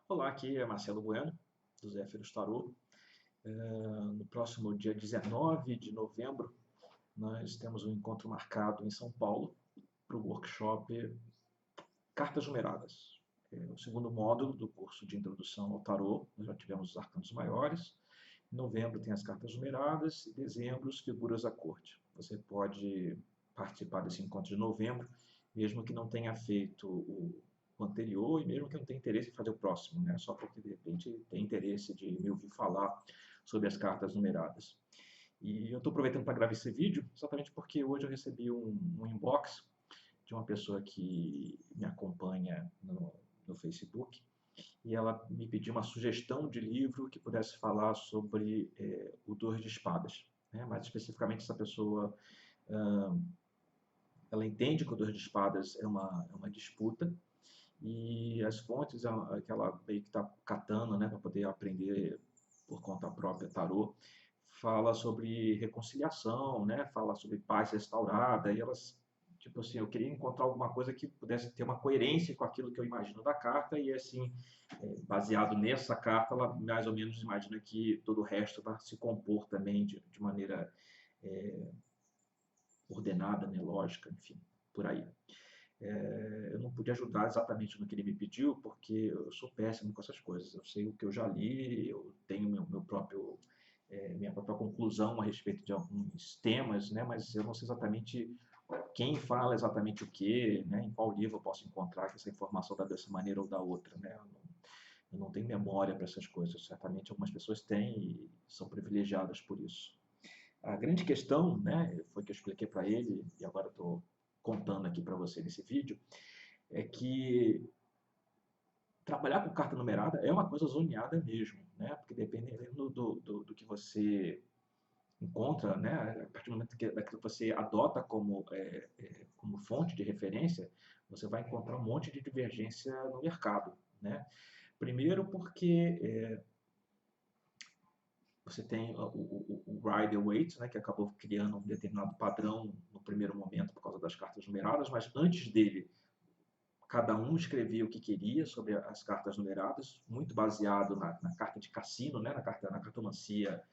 Olá, aqui é Marcelo Bueno, do Zéfiros Tarô. No próximo dia 19 de novembro, nós temos um encontro marcado em São Paulo para o workshop Cartas Numeradas. É o segundo módulo do curso de Introdução ao Tarô. Nós já tivemos os arcanos maiores. Em novembro tem as cartas numeradas, em dezembro as figuras à corte. Você pode participar desse encontro de novembro, mesmo que não tenha feito o anterior e mesmo que não tenha interesse em fazer o próximo, né? Só porque de repente tem interesse de me ouvir falar sobre as cartas numeradas. E eu estou aproveitando para gravar esse vídeo exatamente porque hoje eu recebi um inbox de uma pessoa que me acompanha no Facebook e ela me pediu uma sugestão de livro que pudesse falar sobre o Dois de Espadas, né? Mais especificamente, essa pessoa ela entende que o Dois de Espadas é uma disputa e as fontes que ela meio que está catando, né, para poder aprender por conta própria tarô, fala sobre reconciliação, né, fala sobre paz restaurada, e elas, tipo assim, eu queria encontrar alguma coisa que pudesse ter uma coerência com aquilo que eu imagino da carta, e assim, baseado nessa carta, ela mais ou menos imagina que todo o resto vai se compor também de maneira ordenada, né, lógica, enfim, por aí. Eu não pude ajudar exatamente no que ele me pediu, porque eu sou péssimo com essas coisas. Eu sei o que eu já li, eu tenho minha própria conclusão a respeito de alguns temas, né? Mas eu não sei exatamente quem fala exatamente o que, né? Em qual livro eu posso encontrar que essa informação está dessa maneira ou da outra, né? Eu não tenho memória para essas coisas. Certamente algumas pessoas têm e são privilegiadas por isso. A grande questão, né, foi que eu expliquei para ele, e agora estou contando aqui para você nesse vídeo, é que trabalhar com carta numerada é uma coisa zoneada mesmo, né? Porque dependendo do que você encontra, né? A partir do momento daquilo que você adota como fonte de referência, você vai encontrar um monte de divergência no mercado, né? Primeiro porque você tem o Rider-Waite, né, que acabou criando um determinado padrão no primeiro momento por causa das cartas numeradas, mas antes dele cada um escrevia o que queria sobre as cartas numeradas, muito baseado na carta de cassino, né, na cartomancia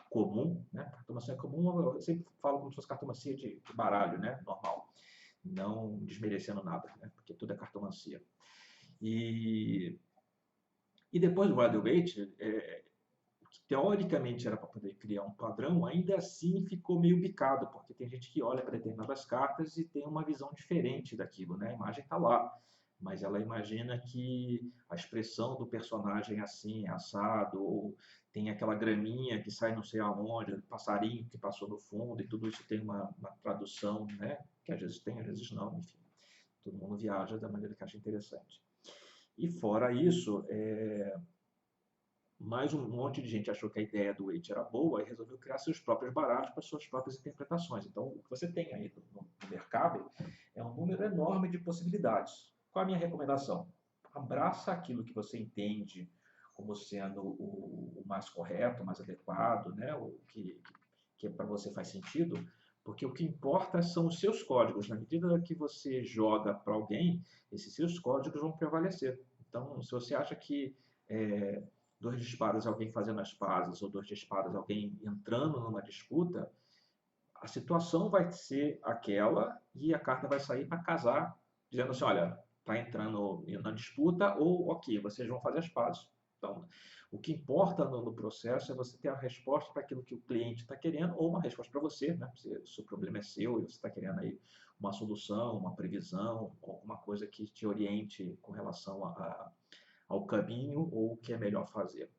comum. Né? Cartomancia comum, eu sempre falo como se fosse cartomancia de baralho, né, normal, não desmerecendo nada, né, porque tudo é cartomancia. E depois do Rider-Waite, que teoricamente era para poder criar um padrão, ainda assim ficou meio bicado, porque tem gente que olha para determinadas cartas e tem uma visão diferente daquilo, né? A imagem está lá, mas ela imagina que a expressão do personagem é assim, é assado, ou tem aquela graminha que sai não sei aonde, passarinho que passou no fundo, e tudo isso tem uma tradução, né? Que às vezes tem, às vezes não, enfim. Todo mundo viaja da maneira que acha interessante. E fora isso, mais um monte de gente achou que a ideia do Waite era boa e resolveu criar seus próprios baralhos para suas próprias interpretações. Então, o que você tem aí no mercado é um número enorme de possibilidades. Qual a minha recomendação? Abraça aquilo que você entende como sendo o mais correto, o mais adequado, né? O que para você faz sentido, porque o que importa são os seus códigos. Na medida que você joga para alguém, esses seus códigos vão prevalecer. Então, se você acha que dois de espadas alguém fazendo as pazes, ou dois de espadas alguém entrando numa disputa, a situação vai ser aquela e a carta vai sair para casar, dizendo assim, olha, está entrando na disputa ou, ok, vocês vão fazer as pazes. Então, o que importa no processo é você ter a resposta para aquilo que o cliente está querendo ou uma resposta para você, né? Se o seu problema é seu e você está querendo aí uma solução, uma previsão, alguma coisa que te oriente com relação ao caminho ou o que é melhor fazer.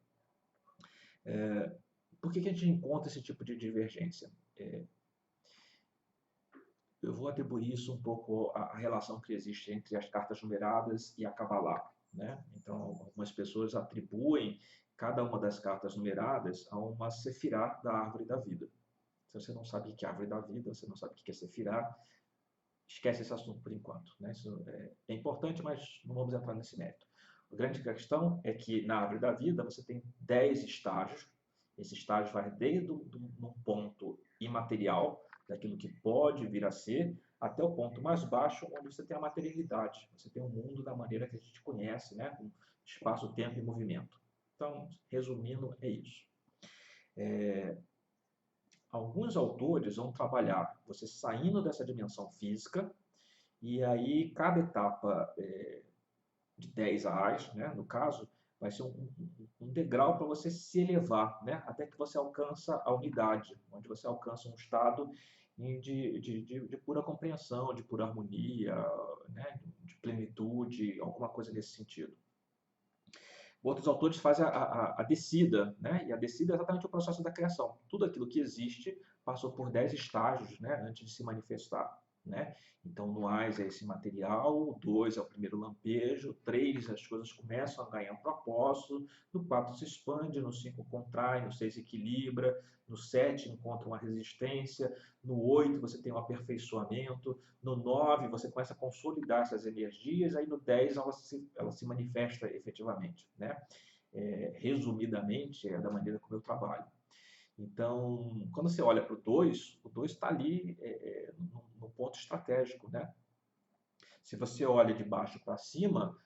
Por que a gente encontra esse tipo de divergência? Eu vou atribuir isso um pouco à relação que existe entre as cartas numeradas e a Kabbalah. Né? Então, algumas pessoas atribuem cada uma das cartas numeradas a uma sefirá da árvore da vida. Se você não sabe o que é árvore da vida, você não sabe o que é sefirá, esquece esse assunto por enquanto. Né? Isso é importante, mas não vamos entrar nesse mérito. A grande questão é que na árvore da vida você tem 10 estágios. Esse estágio vai desde um ponto imaterial, daquilo que pode vir a ser, até o ponto mais baixo, onde você tem a materialidade, você tem o mundo da maneira que a gente conhece, né? Com espaço, tempo e movimento. Então, resumindo, é isso. Alguns autores vão trabalhar você saindo dessa dimensão física, e aí cada etapa de 10 AAs, né, no caso, vai ser um degrau para você se elevar, né, até que você alcança a unidade, onde você alcança um estado de pura compreensão, de pura harmonia, né, de plenitude, alguma coisa nesse sentido. Outros autores fazem a descida, né? E a descida é exatamente o processo da criação. Tudo aquilo que existe passou por 10 estágios, né, antes de se manifestar, né? Então, no AIS é esse material, o 2 é o primeiro lampejo, o 3 as coisas começam a ganhar um propósito, no 4 se expande, no 5 contrai, no 6 equilibra, no 7 encontra uma resistência, no 8 você tem um aperfeiçoamento, no 9 você começa a consolidar essas energias, aí no 10 ela se manifesta efetivamente, né? Resumidamente, é da maneira como eu trabalho. Então, quando você olha para o 2 está ali no ponto estratégico, né? Se você olha de baixo para cima,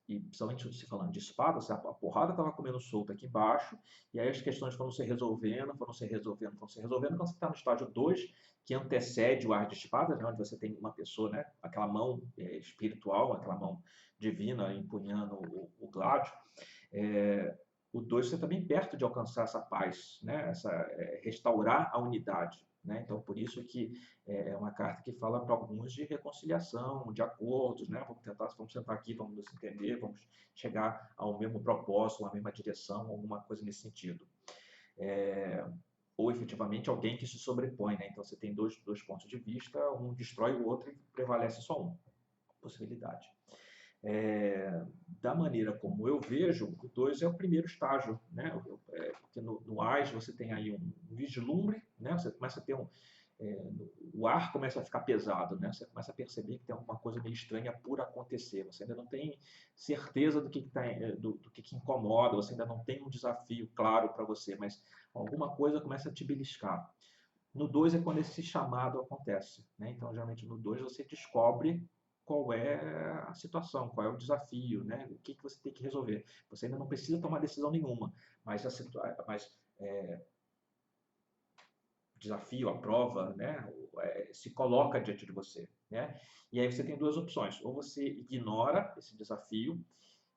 e principalmente você falando de espada, a porrada estava comendo solta aqui embaixo, e aí as questões foram se resolvendo, foram se resolvendo, foram se resolvendo. Quando você está no estágio 2, que antecede o ar de espadas, né, onde você tem uma pessoa, né, aquela mão espiritual, aquela mão divina empunhando o gládio, o 2 você está bem perto de alcançar essa paz, né, restaurar a unidade. Né? Então, por isso que é uma carta que fala para alguns de reconciliação, de acordos, né? Vamos sentar aqui, vamos nos entender, vamos chegar ao mesmo propósito, à mesma direção, alguma coisa nesse sentido. Ou efetivamente alguém que se sobrepõe, né? Então você tem dois pontos de vista, um destrói o outro e prevalece só um. Possibilidade. Da maneira como eu vejo, o 2 é o primeiro estágio, né? Porque no AIS você tem aí um vislumbre, né? Você começa a ter o ar começa a ficar pesado, né? Você começa a perceber que tem alguma coisa meio estranha por acontecer. Você ainda não tem certeza do que incomoda, você ainda não tem um desafio claro para você, mas alguma coisa começa a te beliscar. No 2 é quando esse chamado acontece, né? Então, geralmente no 2 você descobre qual é a situação, qual é o desafio, né? O que você tem que resolver. Você ainda não precisa tomar decisão nenhuma, mas o desafio, a prova, né? Se coloca diante de você, né? E aí você tem duas opções: ou você ignora esse desafio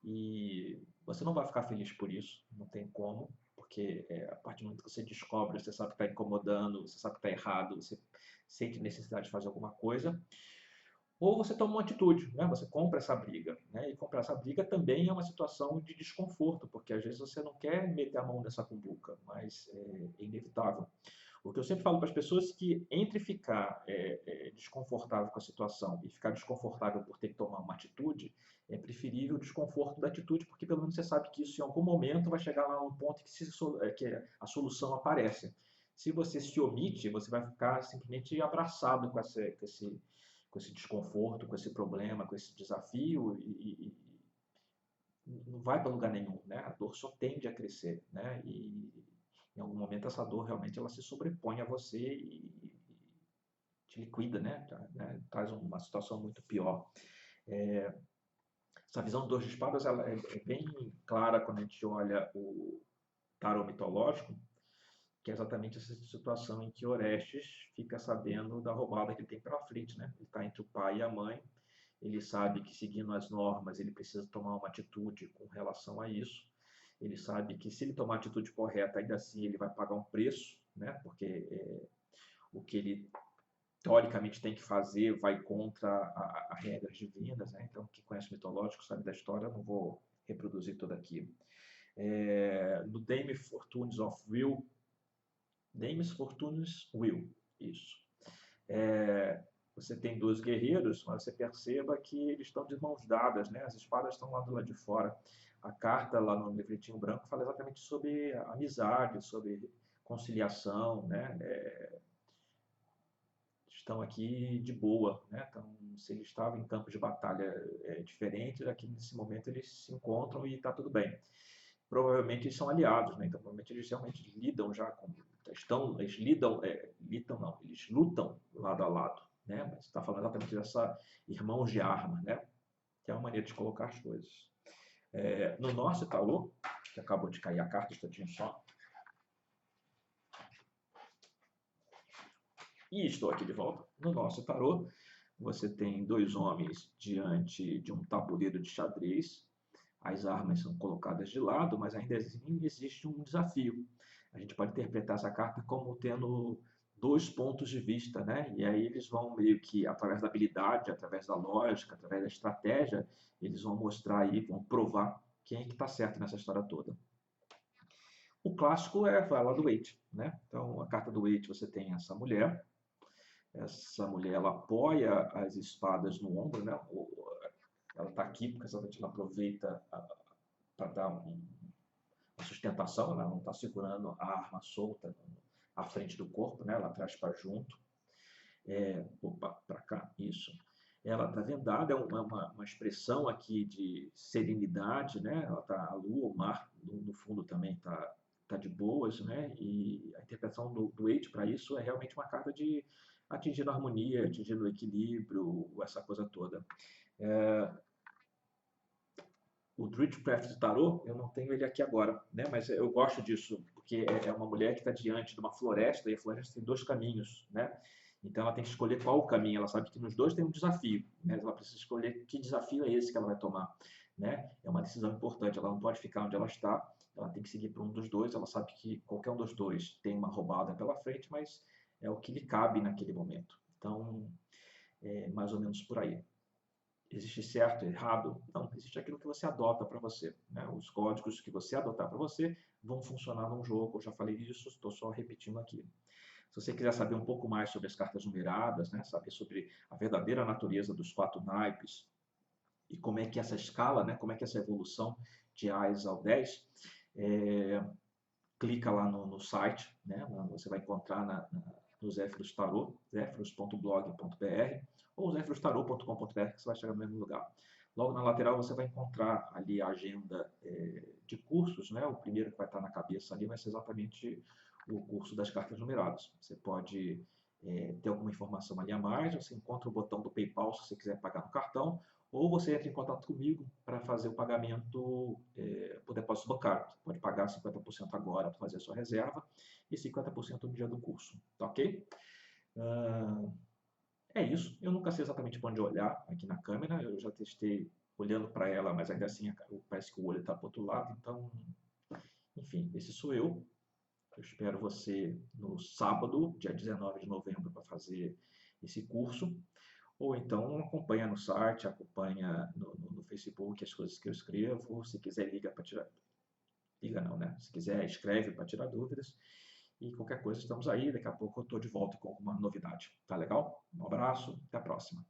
e você não vai ficar feliz por isso, não tem como, porque a partir do momento que você descobre, você sabe que está incomodando, você sabe que está errado, você sente necessidade de fazer alguma coisa, ou você toma uma atitude, né? Você compra essa briga, né? E comprar essa briga também é uma situação de desconforto, porque às vezes você não quer meter a mão nessa cumbuca, mas é inevitável. O que eu sempre falo para as pessoas é que entre ficar desconfortável com a situação e ficar desconfortável por ter que tomar uma atitude, é preferível o desconforto da atitude, porque pelo menos você sabe que isso em algum momento vai chegar lá num ponto que a solução aparece. Se você se omite, você vai ficar simplesmente abraçado com esse desconforto, com esse problema, com esse desafio e não vai para lugar nenhum, né? A dor só tende a crescer, né? E em algum momento essa dor realmente ela se sobrepõe a você e te liquida, né? Traz uma situação muito pior. Essa visão do 2 de espadas ela é bem clara quando a gente olha o tarot mitológico, que é exatamente essa situação em que Orestes fica sabendo da roubada que ele tem pela frente, né? Ele está entre o pai e a mãe, ele sabe que seguindo as normas ele precisa tomar uma atitude com relação a isso, ele sabe que se ele tomar a atitude correta, ainda assim ele vai pagar um preço, né? Porque o que ele teoricamente tem que fazer vai contra as regras divinas, né? Então quem conhece o mitológico sabe da história, não vou reproduzir tudo aqui. No Dame Fortunes of Will, Dames Fortunes Will, isso. Você tem dois guerreiros, mas você perceba que eles estão de mãos dadas, né? As espadas estão lá do lado de fora. A carta lá no livretinho branco fala exatamente sobre amizade, sobre conciliação, né? Estão aqui de boa, né? Então, se eles estavam em campos de batalha diferentes, aqui nesse momento eles se encontram e está tudo bem. Provavelmente eles são aliados, né? Então provavelmente eles realmente lidam já com eles lutam lado a lado, né? Mas está falando exatamente dessa irmãos de arma, né? Que é uma maneira de colocar as coisas. No nosso tarô, que acabou de cair a carta, um instantinho só. E estou aqui de volta. No nosso tarô, você tem dois homens diante de um tabuleiro de xadrez. As armas são colocadas de lado, mas ainda assim existe um desafio. A gente pode interpretar essa carta como tendo dois pontos de vista, né? E aí eles vão meio que, através da habilidade, através da lógica, através da estratégia, eles vão mostrar aí, vão provar quem é que está certo nessa história toda. O clássico é a do Waite, né? Então, a carta do Waite, você tem essa mulher. Essa mulher, ela apoia as espadas no ombro, né? Ela está aqui porque exatamente ela aproveita para dar uma sustentação, ela não está segurando a arma solta à frente do corpo, né? Ela traz para junto. Opa, para cá, isso. Ela está vendada, é uma expressão aqui de serenidade, né? Ela tá, a lua, o mar, no fundo também tá de boas, né? E a interpretação do Waite para isso é realmente uma carta de atingindo a harmonia, atingindo o equilíbrio, essa coisa toda. O Druidcraft de Tarot, eu não tenho ele aqui agora, né? Mas eu gosto disso, porque é uma mulher que está diante de uma floresta, e a floresta tem dois caminhos, né? Então ela tem que escolher qual o caminho, ela sabe que nos dois tem um desafio, né? Ela precisa escolher que desafio é esse que ela vai tomar, né? É uma decisão importante, ela não pode ficar onde ela está, ela tem que seguir para um dos dois, ela sabe que qualquer um dos dois tem uma roubada pela frente, mas é o que lhe cabe naquele momento. Então, é mais ou menos por aí. Existe certo, errado? Não, existe aquilo que você adota para você, né? Os códigos que você adotar para você vão funcionar num jogo. Eu já falei disso, estou só repetindo aqui. Se você quiser saber um pouco mais sobre as cartas numeradas, né? Saber sobre a verdadeira natureza dos 4 naipes e como é que essa escala, né? Como é que essa evolução de Ais ao 10, clica lá no site, né? Você vai encontrar no Zéfiros Tarot, zéfiros.blog.br ou zéfirostarot.com.br, que você vai chegar no mesmo lugar. Logo na lateral você vai encontrar ali a agenda de cursos, né? O primeiro que vai estar na cabeça ali vai ser exatamente o curso das cartas numeradas. Você pode ter alguma informação ali a mais, você encontra o botão do PayPal se você quiser pagar no cartão, ou você entra em contato comigo para fazer o pagamento por depósito bancário. Você pode pagar 50% agora para fazer a sua reserva e 50% no dia do curso, tá ok? É isso. Eu nunca sei exatamente para onde olhar aqui na câmera. Eu já testei olhando para ela, mas ainda assim parece que o olho está para o outro lado. Então, enfim, esse sou eu. Eu espero você no sábado, dia 19 de novembro, para fazer esse curso. Ou então acompanha no site, acompanha no Facebook as coisas que eu escrevo. Se quiser, liga para tirar. Liga não, né? Se quiser, escreve para tirar dúvidas. E qualquer coisa, estamos aí. Daqui a pouco eu estou de volta com alguma novidade. Tá legal? Um abraço, até a próxima.